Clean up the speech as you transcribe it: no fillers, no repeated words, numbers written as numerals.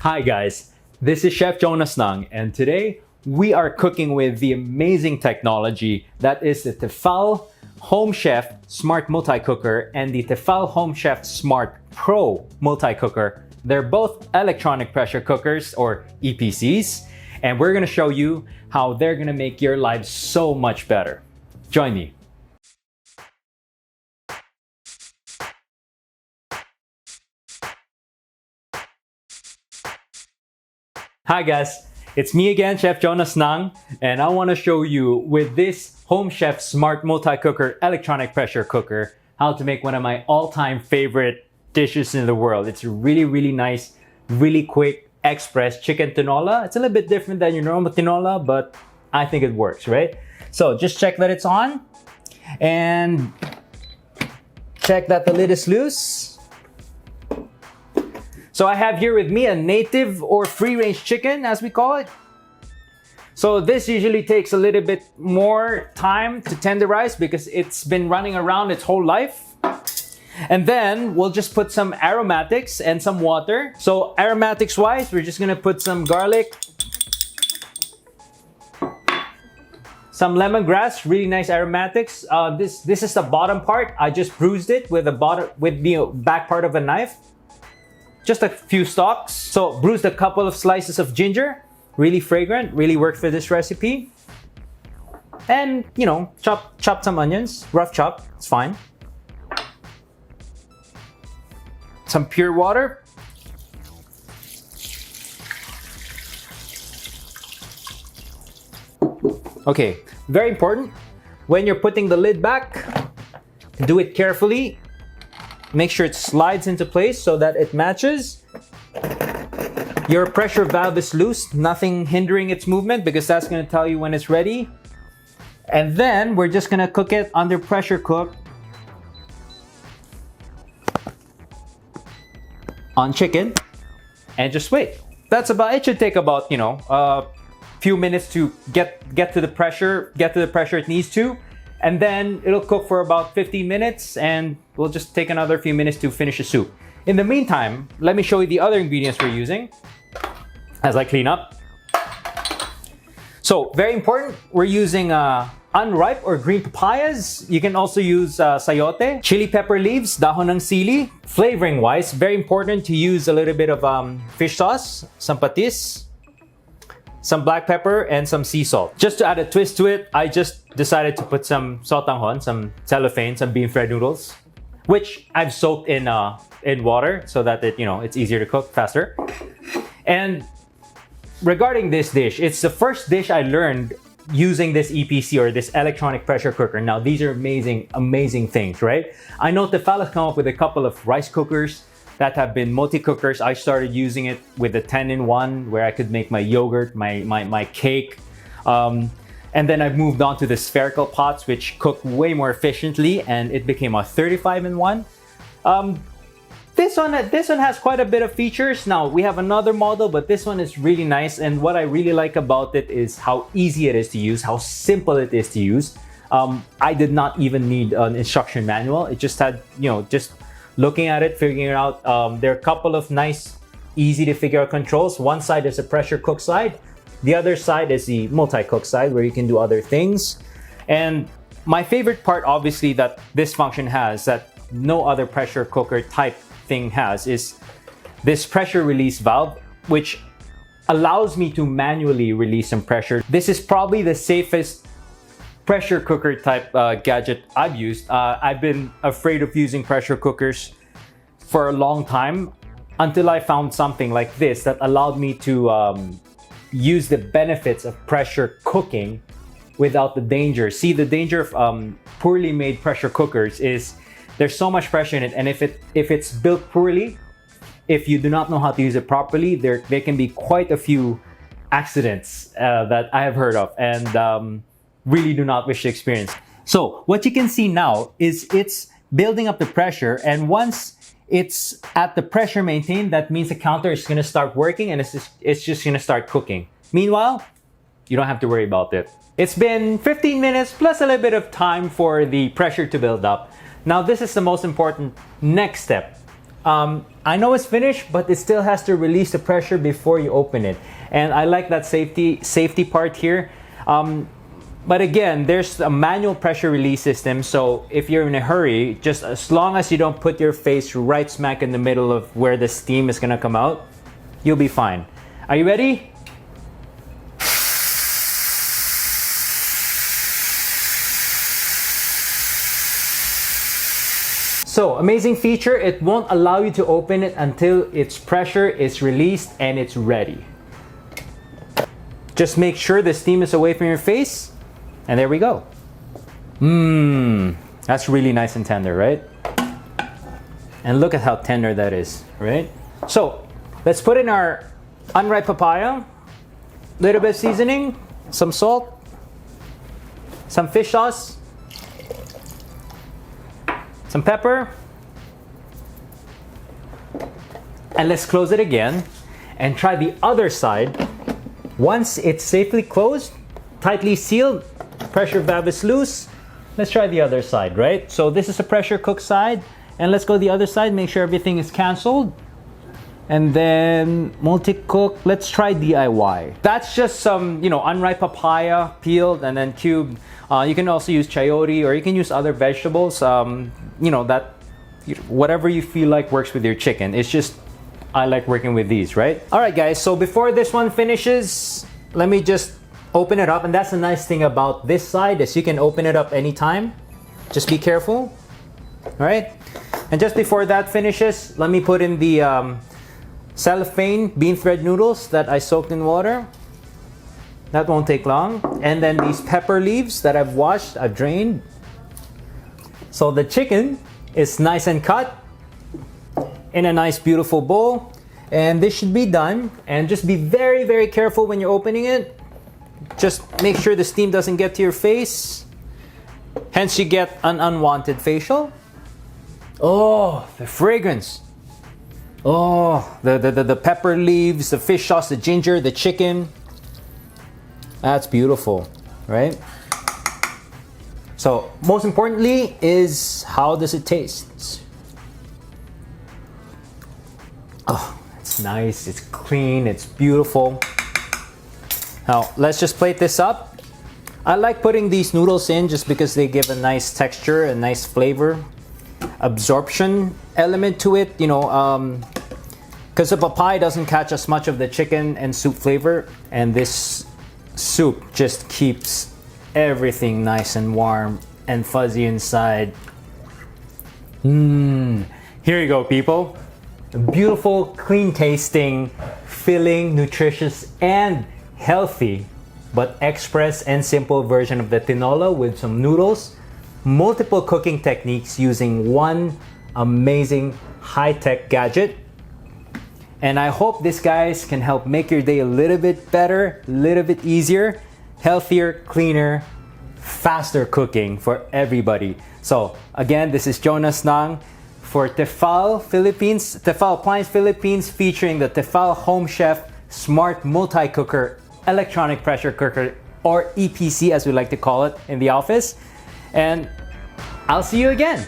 Hi guys, this is Chef Jonas Nang, and today we are cooking with the amazing technology that is the Tefal Home Chef Smart Multi-Cooker and the Tefal Home Chef Smart Pro Multi-Cooker. They're both electronic pressure cookers, or EPCs, and we're gonna show you how they're gonna make your lives so much better. Join me. Hi guys, it's me again, Chef Jonas Nang, and I want to show you with this Home Chef Smart Multi-Cooker electronic pressure cooker how to make one of my all-time favorite dishes in the world. It's really nice, really quick, express chicken tinola. It's a little bit different than your normal tinola, but I think it works, right? So just check that it's on and check that the lid is loose. So I have here with me a native or free-range chicken, as we call it. So this usually takes a little bit more time to tenderize because it's been running around its whole life. And then we'll just put some aromatics and some water. So aromatics-wise, we're just gonna put some garlic, some lemongrass, really nice aromatics. This is the bottom part. I just bruised it with the back part of a knife. Just a few stalks. So bruised a couple of slices of ginger, really fragrant, really worked for this recipe. And you know, chop some onions, rough chop, it's fine. Some pure water. Okay, very important. When you're putting the lid back, do it carefully. Make sure it slides into place so that it matches. Your pressure valve is loose, nothing hindering its movement because that's gonna tell you when it's ready. And then we're just gonna cook it under pressure cook on chicken and just wait. That's about it. Should take about, you know, a few minutes to get to the pressure it needs to. And then it'll cook for about 15 minutes and we'll just take another few minutes to finish the soup. In the meantime, let me show you the other ingredients we're using as I clean up. So very important, we're using unripe or green papayas. You can also use sayote, chili pepper leaves, dahon ng sili. Flavoring wise, very important to use a little bit of fish sauce, some patis, some black pepper, and some sea salt. Just to add a twist to it, I just decided to put some sotanghon, some cellophane, some bean fried noodles, which I've soaked in water so that it's easier to cook faster. And regarding this dish, it's the first dish I learned using this EPC or this electronic pressure cooker. Now these are amazing things, right? I know Tefal has come up with a couple of rice cookers that have been multi-cookers. I started using it with the 10-in-1 where I could make my yogurt, my cake. And then I've moved on to the spherical pots, which cook way more efficiently, and it became a 35-in-1. This one has quite a bit of features. Now we have another model, but this one is really nice. And what I really like about it is how easy it is to use, how simple it is to use. I did not even need an instruction manual. It just had, just looking at it, figuring it out. There are a couple of nice, easy to figure out controls. One side is a pressure cook side. The other side is the multi-cook side where you can do other things. And my favorite part, obviously, that this function has that no other pressure cooker type thing has is this pressure release valve, which allows me to manually release some pressure. This is probably the safest pressure cooker type gadget I've used. I've been afraid of using pressure cookers for a long time until I found something like this that allowed me to use the benefits of pressure cooking without the danger. See, the danger of poorly made pressure cookers is there's so much pressure in it, and if it's built poorly, if you do not know how to use it properly, there can be quite a few accidents that I have heard of and really do not wish to experience. So what you can see now is it's building up the pressure, and once it's at the pressure maintained, that means the counter is going to start working and it's just going to start cooking. Meanwhile, you don't have to worry about it. It's been 15 minutes plus a little bit of time for the pressure to build up. Now this is the most important next step. I know it's finished, but it still has to release the pressure before you open it. And I like that safety part here. But again, there's a manual pressure release system. So if you're in a hurry, just as long as you don't put your face right smack in the middle of where the steam is gonna come out, you'll be fine. Are you ready? So, amazing feature, it won't allow you to open it until its pressure is released and it's ready. Just make sure the steam is away from your face, and there we go. That's really nice and tender, right? And look at how tender that is, right? So, let's put in our unripe papaya, little bit of seasoning, some salt, some fish sauce, some pepper, and let's close it again and try the other side. Once it's safely closed, tightly sealed, pressure valve is loose, let's try the other side, right? So this is a pressure cooked side, and let's go the other side, make sure everything is canceled. And then multi-cook, let's try DIY. That's just some, unripe papaya, peeled and then cubed. You can also use chayote, or you can use other vegetables. Whatever you feel like works with your chicken. It's just, I like working with these, right? All right, guys, so before this one finishes, let me just open it up. And that's the nice thing about this side, is you can open it up anytime. Just be careful, all right? And just before that finishes, let me put in the cellophane bean thread noodles that I soaked in water. That won't take long. And then these pepper leaves that I've washed, I've drained. So the chicken is nice and cut in a nice beautiful bowl. And this should be done. And just be very, very careful when you're opening it. Just make sure the steam doesn't get to your face. Hence you get an unwanted facial. Oh, the fragrance. Oh, the pepper leaves, the fish sauce, the ginger, the chicken. That's beautiful, right? So, most importantly is, how does it taste? Oh, it's nice, it's clean, it's beautiful. Now, let's just plate this up. I like putting these noodles in just because they give a nice texture, a nice flavor, absorption element to it, because the papaya doesn't catch as much of the chicken and soup flavor, and this soup just keeps everything nice and warm and fuzzy inside. Here you go, people. A beautiful, clean tasting, filling, nutritious, and healthy, but express and simple version of the tinola with some noodles, multiple cooking techniques using one amazing high-tech gadget. And I hope this, guys, can help make your day a little bit better, a little bit easier, healthier, cleaner, faster cooking for everybody. So again, this is Jonas Nang for Tefal Philippines, Tefal Appliance Philippines, featuring the Tefal Home Chef Smart Multi-Cooker Electronic Pressure Cooker, or EPC as we like to call it in the office. And I'll see you again.